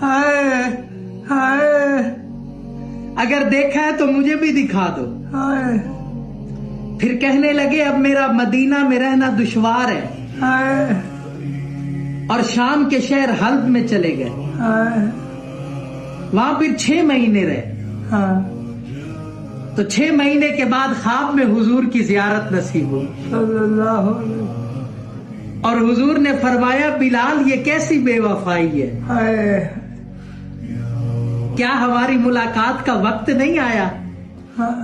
हाय हाय, अगर देखा है तो मुझे भी दिखा दो। हाय फिर कहने लगे अब मेरा मदीना में रहना दुश्वार है, हाय और शाम के शहर हल्ब में चले गए। हाय, वहां फिर 6 महीने रहे। हाँ तो 6 महीने के बाद ख्वाब में हुजूर की जियारत नसीब हुई, सल्लल्लाहु अलैहि, और हुजूर ने फरमाया बिलाल ये कैसी बेवफाई है, हाय क्या हमारी मुलाकात का वक्त नहीं आया? हाँ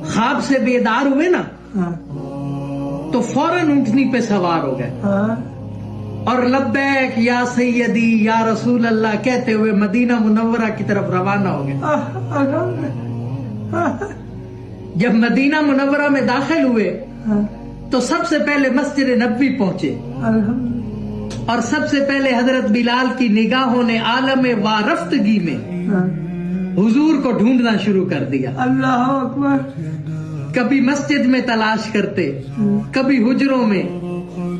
ख्वाब से बेदार हुए ना, हाँ तो फौरन ऊंटनी पे सवार हो गए हाँ, और लब्बैक या सैयदी या रसूल अल्लाह कहते हुए मदीना मुनव्वरा की तरफ रवाना हो गए। जब मदीना मुनव्वरा में दाखिल हुए तो सबसे पहले मस्जिद नबवी पहुंचे, और सबसे पहले हजरत बिलाल की निगाहों ने आलम वारफ्तगी में हुजूर को ढूंढना शुरू कर दिया। अल्लाह अकबर, कभी मस्जिद में तलाश करते, कभी हुजरों में,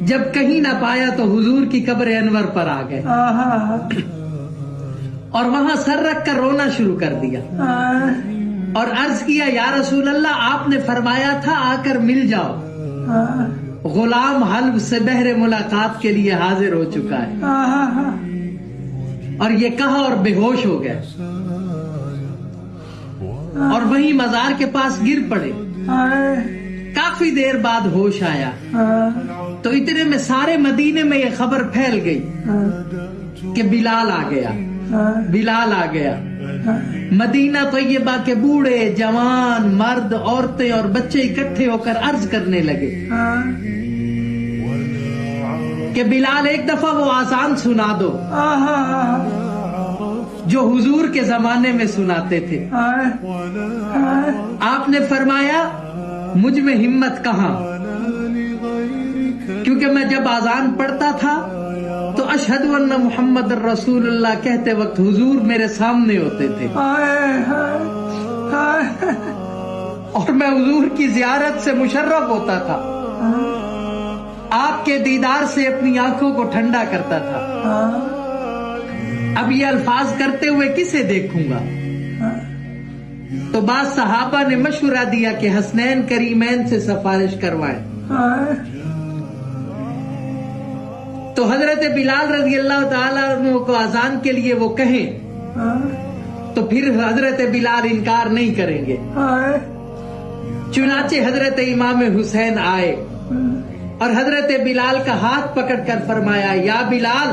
जब कहीं ना पाया तो हुजूर की कब्र अनवर पर आ गए और वहां सर रख कर रोना शुरू कर दिया और अर्ज किया या रसूल अल्लाह आपने फरमाया था आकर मिल जाओ, गुलाम हल्ब से बहरे मुलाकात के लिए हाजिर हो चुका है। और ये कहा और बेहोश हो गए और वहीं मजार के पास गिर पड़े। काफी देर बाद होश आया तो इतने में सारे मदीने में ये खबर फैल गई कि बिलाल आ गया, बिलाल आ गया। मदीना तैयबा के बूढ़े जवान मर्द औरतें और बच्चे इकट्ठे होकर अर्ज करने लगे कि बिलाल एक दफा वो आसान सुना दो जो हुजूर के जमाने में सुनाते थे। आपने फरमाया मुझ में हिम्मत कहाँ, क्योंकि मैं जब आजान पढ़ता था तो अशहदु अन्ना मुहम्मद रसूलुल्लाह कहते वक्त हुजूर मेरे सामने होते थे और मैं हुजूर की जियारत से मुशर्रफ होता था, आपके दीदार से अपनी आंखों को ठंडा करता था। अब ये अल्फाज करते हुए किसे देखूंगा? तो बाद सहाबा ने मशवरा दिया कि हसनैन करीमैन से सिफारिश करवाएं। तो हजरत बिलाल रजी अल्लाह ताला अन्हु को अजान के लिए वो कहें तो फिर हजरत बिलाल इनकार नहीं करेंगे। चुनाचे हजरत इमाम हुसैन आए और हजरत बिलाल का हाथ पकड़कर फरमाया या बिलाल